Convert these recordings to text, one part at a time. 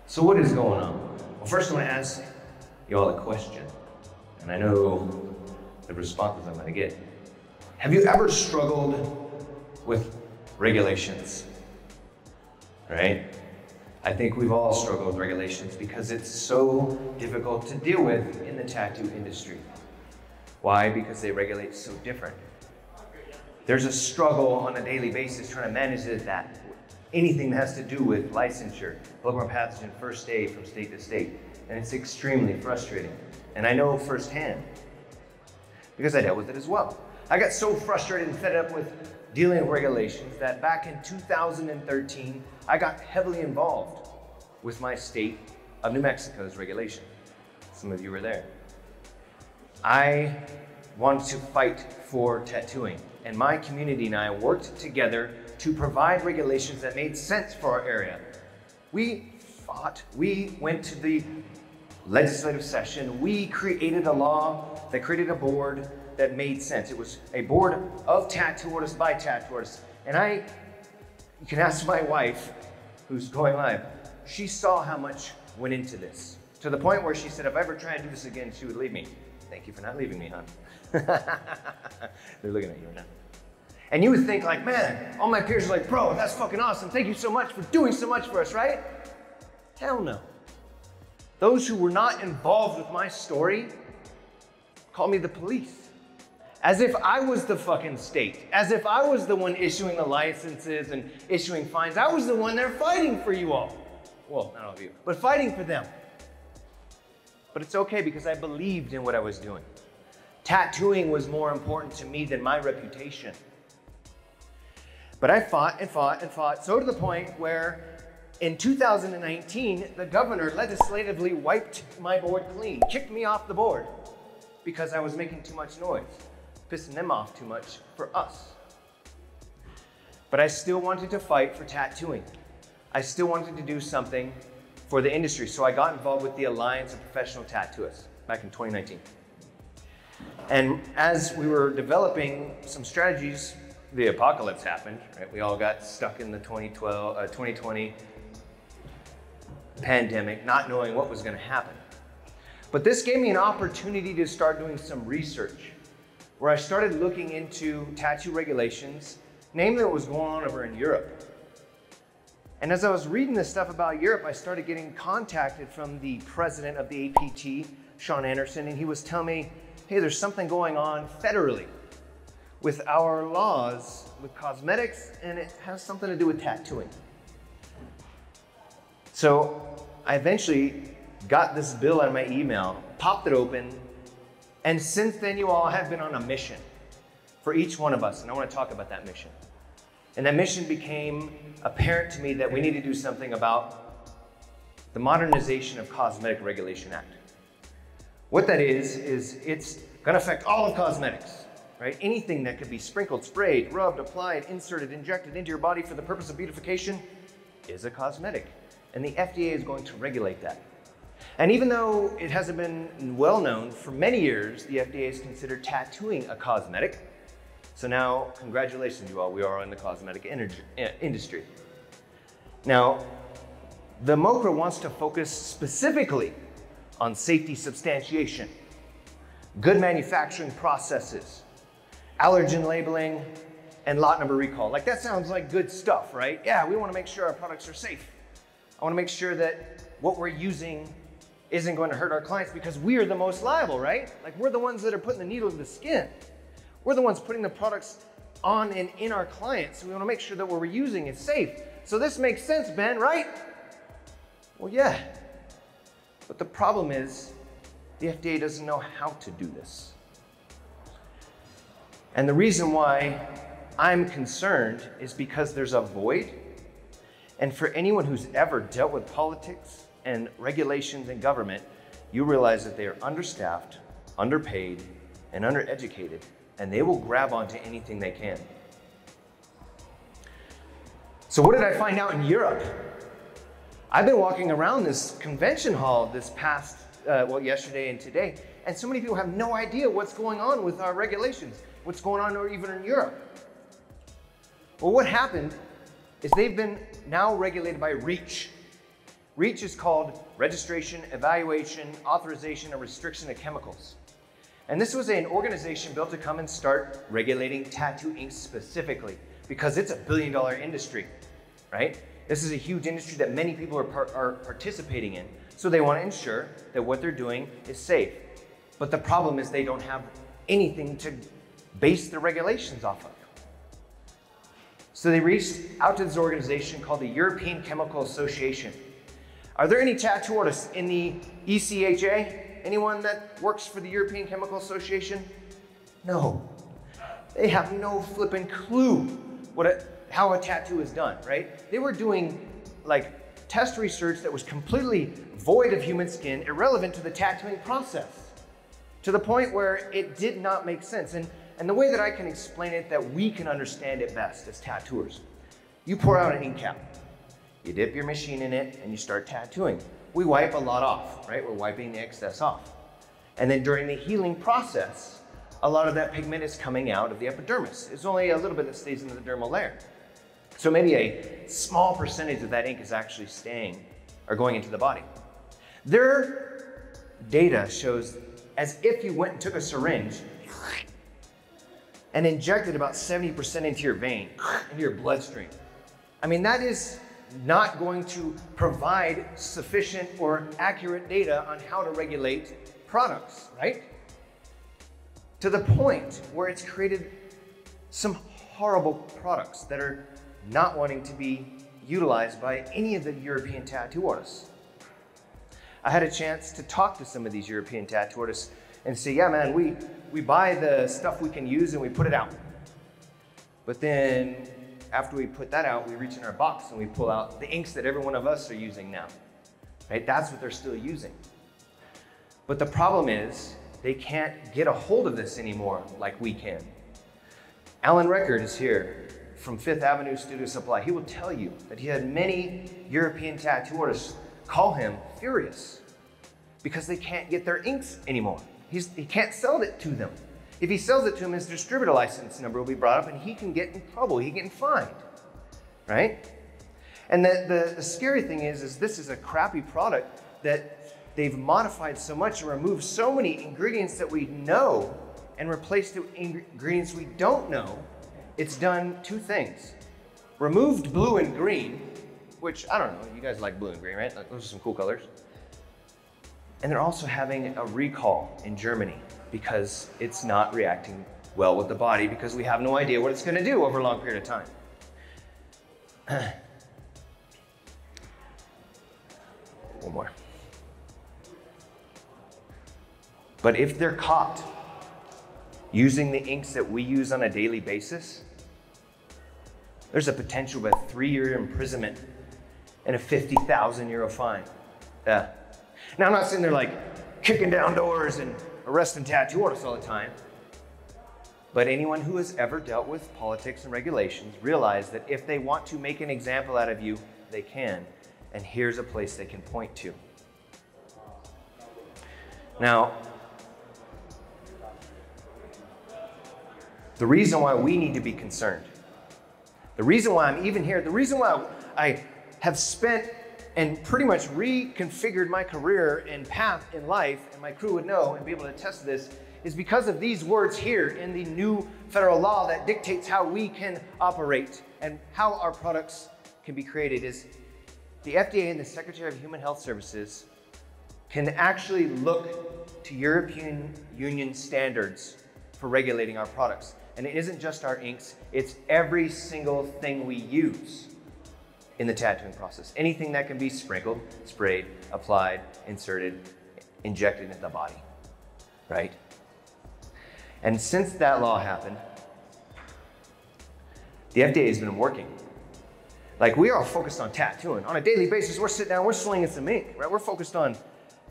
So what is going on? Well, first I want to ask you all a question, and I know the responses I'm going to get. Have you ever struggled with regulations? Right? I think we've all struggled with regulations because it's so difficult to deal with in the tattoo industry. Why? Because they regulate so different. There's a struggle on a daily basis trying to manage that. Anything that has to do with licensure, bloodborne pathogen, first aid from state to state. And it's extremely frustrating. And I know firsthand, because I dealt with it as well. I got so frustrated and fed up with dealing with regulations that back in 2013, I got heavily involved with my state of New Mexico's regulation. Some of you were there. I wanted to fight for tattooing, and my community and I worked together to provide regulations that made sense for our area. We fought, we went to the legislative session, we created a law that created a board that made sense. It was a board of tattoo artists by tattoo artists. And you can ask my wife, who's going live, she saw how much went into this, to the point where she said, if I ever try to do this again, she would leave me. Thank you for not leaving me, hon. They're looking at you right now. And you would think like, man, all my peers are like, bro, that's fucking awesome. Thank you so much for doing so much for us, right? Hell no. Those who were not involved with my story called me the police. As if I was the fucking state. As if I was the one issuing the licenses and issuing fines. I was the one there fighting for you all. Well, not all of you, but fighting for them. But it's okay because I believed in what I was doing. Tattooing was more important to me than my reputation. But I fought and fought and fought, so to the point where in 2019, the governor legislatively wiped my board clean, kicked me off the board because I was making too much noise, pissing them off too much for us. But I still wanted to fight for tattooing. I still wanted to do something for the industry, so I got involved with the Alliance of Professional Tattooists back in 2019. And as we were developing some strategies, the apocalypse happened, right? We all got stuck in the 2020 pandemic, not knowing what was gonna happen. But this gave me an opportunity to start doing some research, where I started looking into tattoo regulations, namely what was going on over in Europe. And as I was reading this stuff about Europe, I started getting contacted from the president of the APT, Sean Anderson, and he was telling me, hey, there's something going on federally with our laws with cosmetics, and it has something to do with tattooing. So I eventually got this bill out of my email, popped it open, and since then you all have been on a mission for each one of us, and I want to talk about that mission. And that mission became apparent to me that we need to do something about the Modernization of Cosmetic Regulation Act. What that is it's going to affect all of cosmetics. Right? Anything that could be sprinkled, sprayed, rubbed, applied, inserted, injected into your body for the purpose of beautification is a cosmetic. And the FDA is going to regulate that. And even though it hasn't been well known, for many years, the FDA has considered tattooing a cosmetic. So now, congratulations you all, we are in the cosmetic industry. Now, the Mocra wants to focus specifically on safety substantiation, good manufacturing processes, allergen labeling, and lot number recall. Like that sounds like good stuff, right? Yeah, we want to make sure our products are safe. I want to make sure that what we're using isn't going to hurt our clients because we are the most liable, right? Like we're the ones that are putting the needle in the skin. We're the ones putting the products on and in our clients. So we want to make sure that what we're using is safe. So this makes sense, Ben, right? Well, yeah. But the problem is the FDA doesn't know how to do this. And the reason why I'm concerned is because there's a void. And for anyone who's ever dealt with politics and regulations and government, you realize that they are understaffed, underpaid, and undereducated, and they will grab onto anything they can. So what did I find out in Europe? I've been walking around this convention hall this past, yesterday and today, and so many people have no idea what's going on with our regulations, what's going on or even in Europe. Well, what happened is they've been now regulated by REACH. REACH is called Registration, Evaluation, Authorization, and Restriction of Chemicals. And this was an organization built to come and start regulating tattoo inks specifically, because it's a billion-dollar industry, right? This is a huge industry that many people are participating in. So they want to ensure that what they're doing is safe. But the problem is they don't have anything to base their regulations off of. So they reached out to this organization called the European Chemical Association. Are there any tattoo artists in the ECHA? Anyone that works for the European Chemical Association? No. They have no flipping clue how a tattoo is done, right? They were doing like test research that was completely void of human skin, irrelevant to the tattooing process, to the point where it did not make sense. And the way that I can explain it, that we can understand it best as tattooers, you pour out an ink cap, you dip your machine in it, and you start tattooing. We wipe a lot off, right? We're wiping the excess off. And then during the healing process, a lot of that pigment is coming out of the epidermis. It's only a little bit that stays in the dermal layer. So maybe a small percentage of that ink is actually staying or going into the body. Their data shows as if you went and took a syringe and injected about 70% into your vein, into your bloodstream. I mean, that is not going to provide sufficient or accurate data on how to regulate products, right? To the point where it's created some horrible products that are not wanting to be utilized by any of the European tattoo artists. I had a chance to talk to some of these European tattoo artists and say, yeah, man, we buy the stuff we can use and we put it out. But then after we put that out, we reach in our box and we pull out the inks that every one of us are using now, right? That's what they're still using. But the problem is they can't get a hold of this anymore like we can. Alan Record is here from Fifth Avenue Studio Supply. He will tell you that he had many European tattoo artists call him furious because they can't get their inks anymore. He can't sell it to them. If he sells it to them, his distributor license number will be brought up and he can get in trouble, he can get fined, right? And the scary thing is this is a crappy product that they've modified so much and removed so many ingredients that we know and replaced it with ingredients we don't know. It's done two things. Removed blue and green, which I don't know, you guys like blue and green, right? Like, those are some cool colors. And they're also having a recall in Germany because it's not reacting well with the body because we have no idea what it's gonna do over a long period of time. One more. But if they're caught using the inks that we use on a daily basis, there's a potential of a 3-year imprisonment and a 50,000 euro fine. Yeah. Now, I'm not sitting there like kicking down doors and arresting tattoo artists all the time, but anyone who has ever dealt with politics and regulations realize that if they want to make an example out of you, they can. And here's a place they can point to. Now, the reason why we need to be concerned, the reason why I'm even here, the reason why I have spent and pretty much reconfigured my career and path in life, and my crew would know and be able to attest to this, is because of these words here in the new federal law that dictates how we can operate and how our products can be created. Is the FDA and the Secretary of Human Health Services can actually look to European Union standards for regulating our products. And it isn't just our inks, it's every single thing we use in the tattooing process. Anything that can be sprinkled, sprayed, applied, inserted, injected into the body, right? And since that law happened, the FDA has been working. Like, we are focused on tattooing. On a daily basis, we're sitting down, we're slinging some ink, right? We're focused on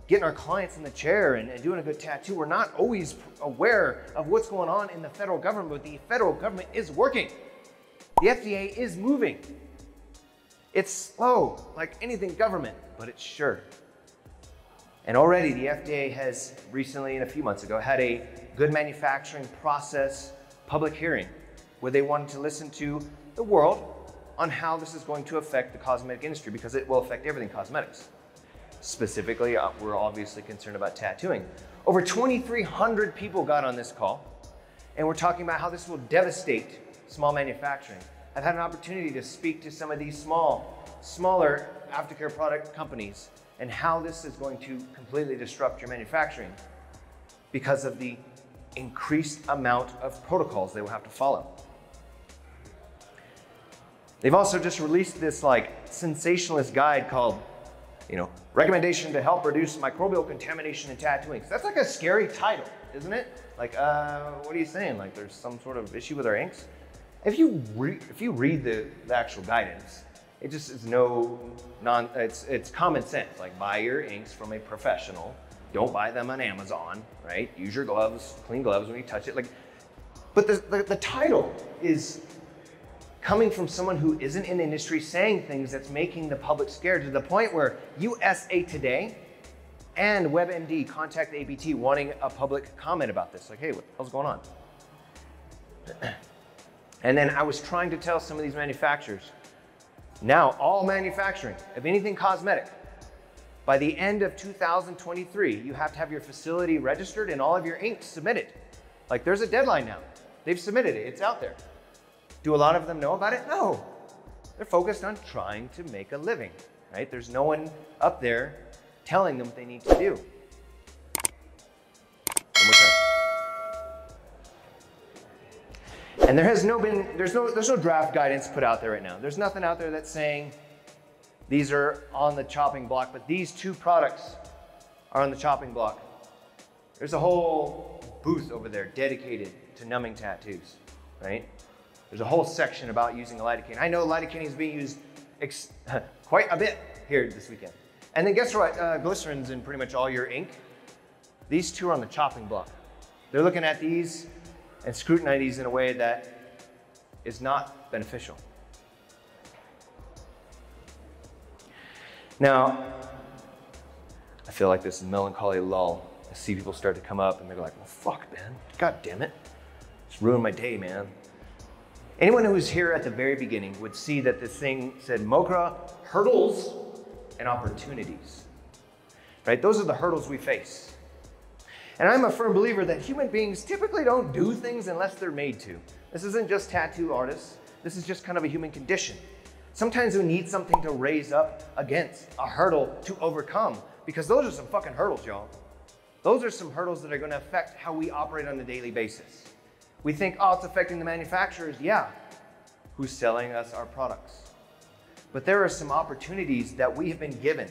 getting our clients in the chair and doing a good tattoo. We're not always aware of what's going on in the federal government, but the federal government is working. The FDA is moving. It's slow, like anything government, but it's sure. And already the FDA has recently, and a few months ago, had a good manufacturing process public hearing where they wanted to listen to the world on how this is going to affect the cosmetic industry, because it will affect everything cosmetics. specifically, we're obviously concerned about tattooing. Over 2,300 people got on this call, and we're talking about how this will devastate small manufacturing. I've had an opportunity to speak to some of these smaller aftercare product companies and how this is going to completely disrupt your manufacturing because of the increased amount of protocols they will have to follow. They've also just released this like sensationalist guide called, recommendation to help reduce microbial contamination in tattooing. So that's like a scary title, isn't it? Like, what are you saying? Like there's some sort of issue with our inks? If you read the actual guidance, it just is it's common sense. Like buy your inks from a professional. Don't buy them on Amazon, right? Use your gloves, clean gloves when you touch it. But the title is coming from someone who isn't in the industry saying things that's making the public scared to the point where USA Today and WebMD contact APT wanting a public comment about this. Like, hey, what the hell's going on? And then I was trying to tell some of these manufacturers, now all manufacturing of anything cosmetic, by the end of 2023, you have to have your facility registered and all of your inks submitted. Like there's a deadline now. They've submitted it, it's out there. Do a lot of them know about it? No. They're focused on trying to make a living, right? There's no one up there telling them what they need to do. And there's no draft guidance put out there right now. There's nothing out there that's saying these are on the chopping block, but these two products are on the chopping block. There's a whole booth over there dedicated to numbing tattoos, right? There's a whole section about using a lidocaine. I know lidocaine is being used quite a bit here this weekend. And then guess what? Glycerin's in pretty much all your ink. These two are on the chopping block. They're looking at these and scrutinize these in a way that is not beneficial. Now, I feel like this melancholy lull. I see people start to come up and they're like, well, fuck, man. God damn it. It's ruined my day, man. Anyone who was here at the very beginning would see that this thing said Mocra hurdles and opportunities, right? Those are the hurdles we face. And I'm a firm believer that human beings typically don't do things unless they're made to. This isn't just tattoo artists. This is just kind of a human condition. Sometimes we need something to raise up against, a hurdle to overcome, because those are some fucking hurdles, y'all. Those are some hurdles that are going to affect how we operate on a daily basis. We think, oh, it's affecting the manufacturers. Yeah, who's selling us our products? But there are some opportunities that we have been given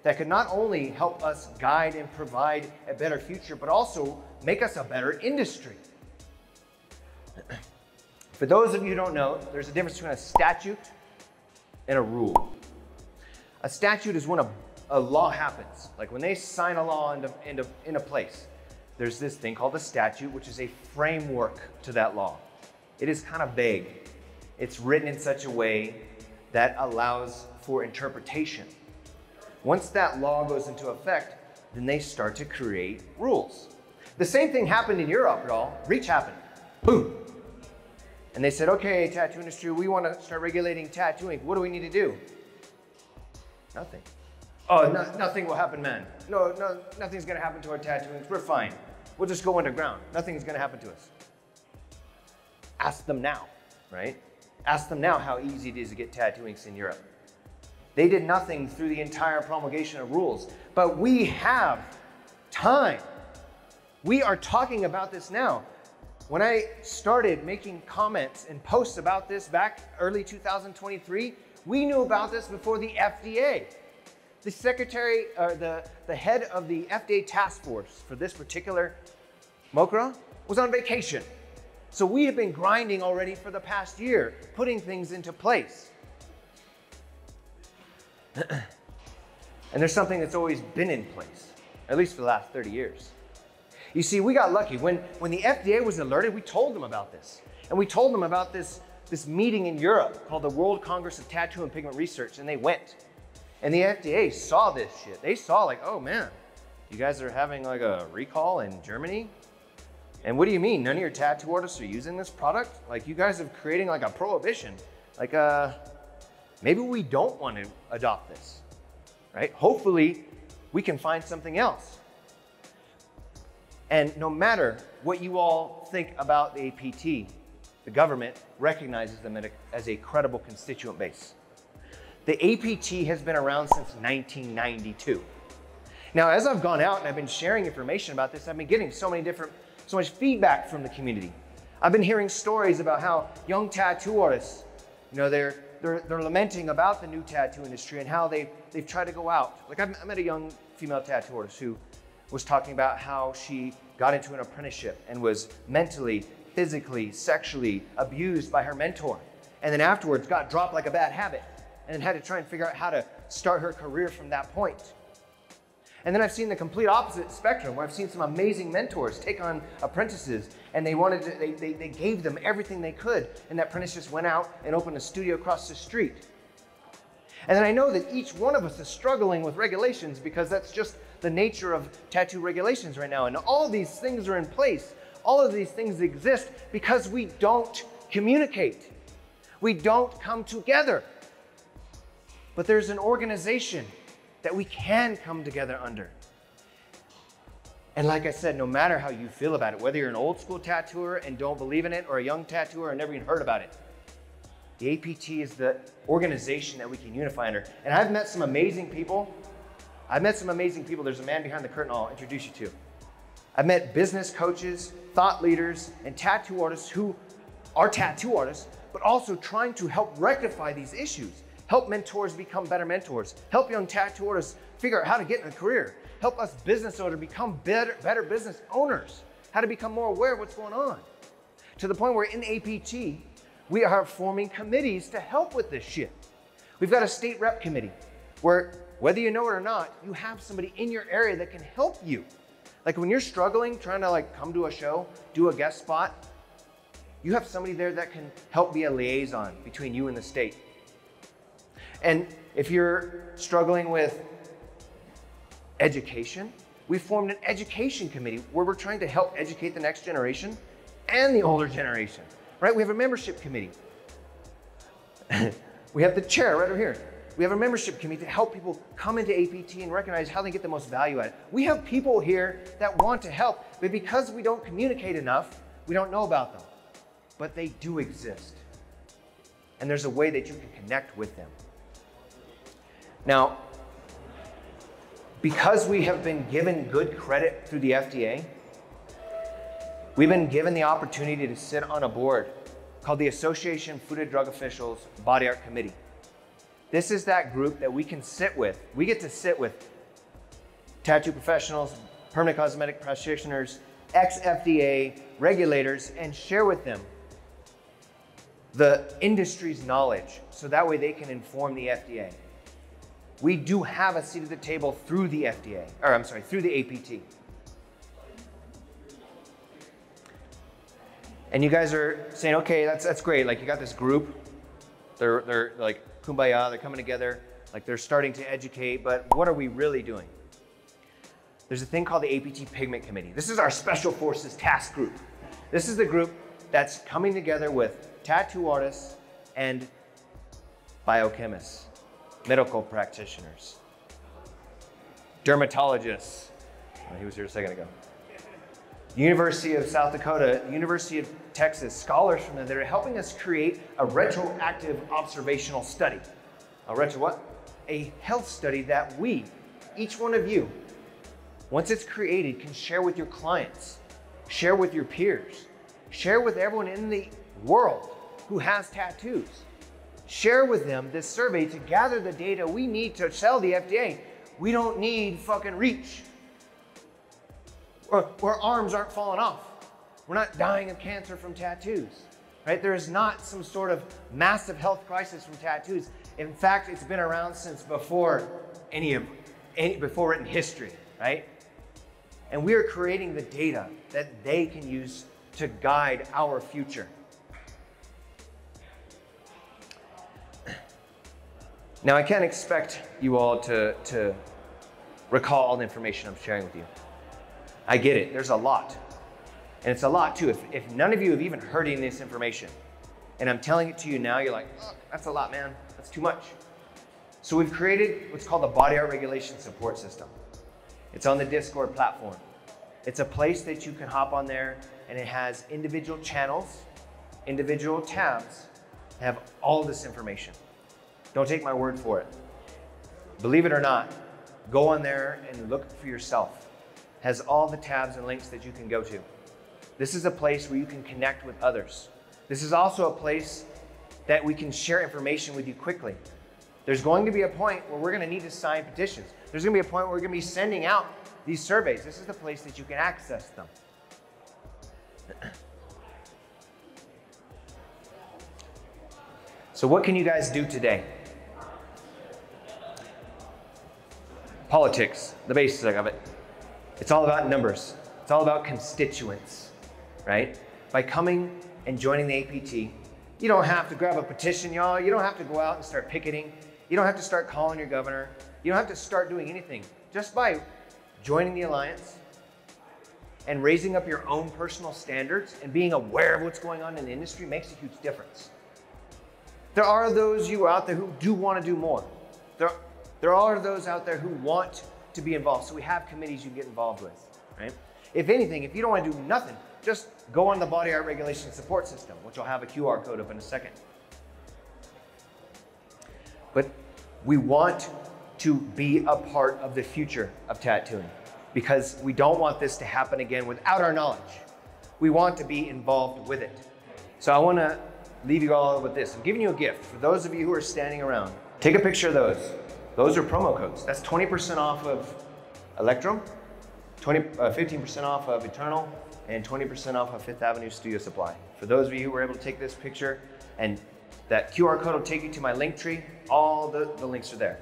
that could not only help us guide and provide a better future, but also make us a better industry. For those of you who don't know, there's a difference between a statute and a rule. A statute is when a law happens. Like when they sign a law into place, there's this thing called a statute, which is a framework to that law. It is kind of vague. It's written in such a way that allows for interpretation. Once that law goes into effect, then they start to create rules. The same thing happened in Europe, y'all. Reach happened. Boom. And they said, okay, tattoo industry, we want to start regulating tattooing. What do we need to do? Nothing. Oh, nothing will happen, man. No, nothing's going to happen to our tattooing. We're fine. We'll just go underground. Nothing's going to happen to us. Ask them now, right? Ask them now how easy it is to get tattoo inks in Europe. They did nothing through the entire promulgation of rules, but we have time. We are talking about this now. When I started making comments and posts about this back early 2023, we knew about this before the FDA. The secretary, or the head of the FDA task force for this particular Mocra was on vacation. So we have been grinding already for the past year, putting things into place. And there's something that's always been in place, at least for the last 30 years. You see, we got lucky. When the FDA was alerted, we told them about this. And we told them about this meeting in Europe called the World Congress of Tattoo and Pigment Research, and they went. And the FDA saw this shit. They saw like, oh man, you guys are having like a recall in Germany? And what do you mean? None of your tattoo artists are using this product? Like you guys are creating like a prohibition. Like maybe we don't want to adopt this, right? Hopefully we can find something else. And no matter what you all think about the APT, the government recognizes them as a credible constituent base. The APT has been around since 1992. Now, as I've gone out and I've been sharing information about this, I've been getting so much feedback from the community. I've been hearing stories about how young tattoo artists, they're lamenting about the new tattoo industry and how they've tried to go out. Like I met a young female tattoo artist who was talking about how she got into an apprenticeship and was mentally, physically, sexually abused by her mentor. And then afterwards got dropped like a bad habit and then had to try and figure out how to start her career from that point. And then I've seen the complete opposite spectrum where I've seen some amazing mentors take on apprentices and they gave them everything they could. And that apprentice just went out and opened a studio across the street. And then I know that each one of us is struggling with regulations because that's just the nature of tattoo regulations right now. And all of these things are in place. All of these things exist because we don't communicate. We don't come together. But there's an organization that we can come together under. And like I said, no matter how you feel about it, whether you're an old school tattooer and don't believe in it, or a young tattooer and never even heard about it, the APT is the organization that we can unify under. And I've met some amazing people. There's a man behind the curtain I'll introduce you to. I've met business coaches, thought leaders, and tattoo artists who are tattoo artists, but also trying to help rectify these issues. Help mentors become better mentors. Help young tattoo artists figure out how to get in a career. Help us business owners become better business owners. How to become more aware of what's going on. To the point where in APT, we are forming committees to help with this shit. We've got a state rep committee where, whether you know it or not, you have somebody in your area that can help you. Like when you're struggling, trying to come to a show, do a guest spot, you have somebody there that can help be a liaison between you and the state. And if you're struggling with education, we formed an education committee where we're trying to help educate the next generation and the older generation, right? We have a membership committee. We have the chair right over here. We have a membership committee to help people come into APT and recognize how they get the most value out of it. We have people here that want to help, but because we don't communicate enough, we don't know about them. But they do exist. And there's a way that you can connect with them. Now, because we have been given good credit through the FDA, we've been given the opportunity to sit on a board called the Association Food and Drug Officials Body Art Committee. This is that group that we can sit with. We get to sit with tattoo professionals, permanent cosmetic practitioners, ex-FDA regulators, and share with them the industry's knowledge so that way they can inform the FDA. We do have a seat at the table through the FDA, through the APT. And you guys are saying, okay, that's great. Like you got this group, they're like kumbaya, they're coming together, like they're starting to educate, but what are we really doing? There's a thing called the APT Pigment Committee. This is our Special Forces Task Group. This is the group that's coming together with tattoo artists and biochemists, medical practitioners, dermatologists. Oh, he was here a second ago. University of South Dakota, University of Texas, scholars from there that are helping us create a retroactive observational study. A health study that we, each one of you, once it's created, can share with your clients, share with your peers, share with everyone in the world who has tattoos. Share with them this survey to gather the data we need to tell the FDA. We don't need fucking reach. Or our arms aren't falling off. We're not dying of cancer from tattoos, right? There is not some sort of massive health crisis from tattoos. In fact, it's been around since before before written history, right? And we are creating the data that they can use to guide our future. Now, I can't expect you all to recall all the information I'm sharing with you. I get it, there's a lot. And it's a lot too. If none of you have even heard any of this information, and I'm telling it to you now, you're like, oh, that's a lot, man. That's too much. So we've created what's called the Body Art Regulation Support System. It's on the Discord platform. It's a place that you can hop on there, and it has individual channels, individual tabs that have all this information. Don't take my word for it. Believe it or not, go on there and look for yourself. It has all the tabs and links that you can go to. This is a place where you can connect with others. This is also a place that we can share information with you quickly. There's going to be a point where we're going to need to sign petitions. There's going to be a point where we're going to be sending out these surveys. This is the place that you can access them. So what can you guys do today? Politics, the basics of it. It's all about numbers. It's all about constituents, right? By coming and joining the APT, you don't have to grab a petition, y'all. You don't have to go out and start picketing. You don't have to start calling your governor. You don't have to start doing anything. Just by joining the Alliance and raising up your own personal standards and being aware of what's going on in the industry makes a huge difference. There are those you out there who do want to do more. There are those out there who want to be involved. So we have committees you can get involved with, right? If anything, if you don't want to do nothing, just go on the Body Art Regulation Support System, which will have a QR code up in a second. But we want to be a part of the future of tattooing because we don't want this to happen again without our knowledge. We want to be involved with it. So I want to leave you all with this. I'm giving you a gift. For those of you who are standing around, take a picture of those. Those are promo codes. That's 20% off of Electrum, 15% off of Eternal, and 20% off of Fifth Avenue Studio Supply. For those of you who were able to take this picture, and that QR code will take you to my link tree. All the links are there.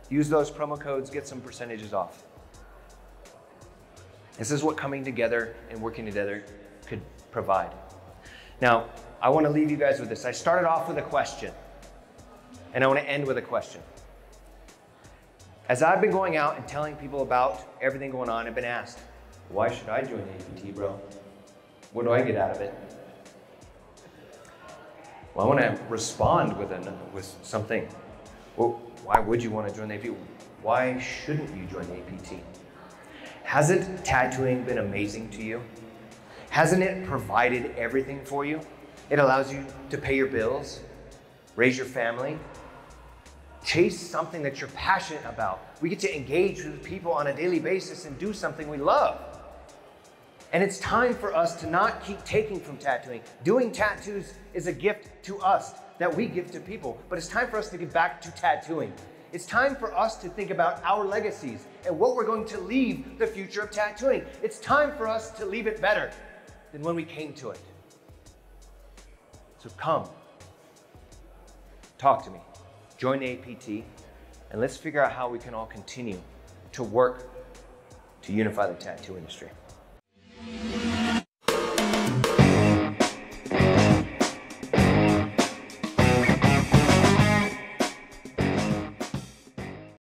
Use those promo codes, get some percentages off. This is what coming together and working together could provide. Now, I want to leave you guys with this. I started off with a question, and I want to end with a question. As I've been going out and telling people about everything going on, I've been asked, why should I join the APT, bro? What do I get out of it? Well, I want to respond with something. Well, why would you want to join the APT? Why shouldn't you join the APT? Hasn't tattooing been amazing to you? Hasn't it provided everything for you? It allows you to pay your bills, raise your family, chase something that you're passionate about. We get to engage with people on a daily basis and do something we love. And it's time for us to not keep taking from tattooing. Doing tattoos is a gift to us that we give to people, but it's time for us to get back to tattooing. It's time for us to think about our legacies and what we're going to leave the future of tattooing. It's time for us to leave it better than when we came to it. So come, talk to me, join the APT, and let's figure out how we can all continue to work to unify the tattoo industry.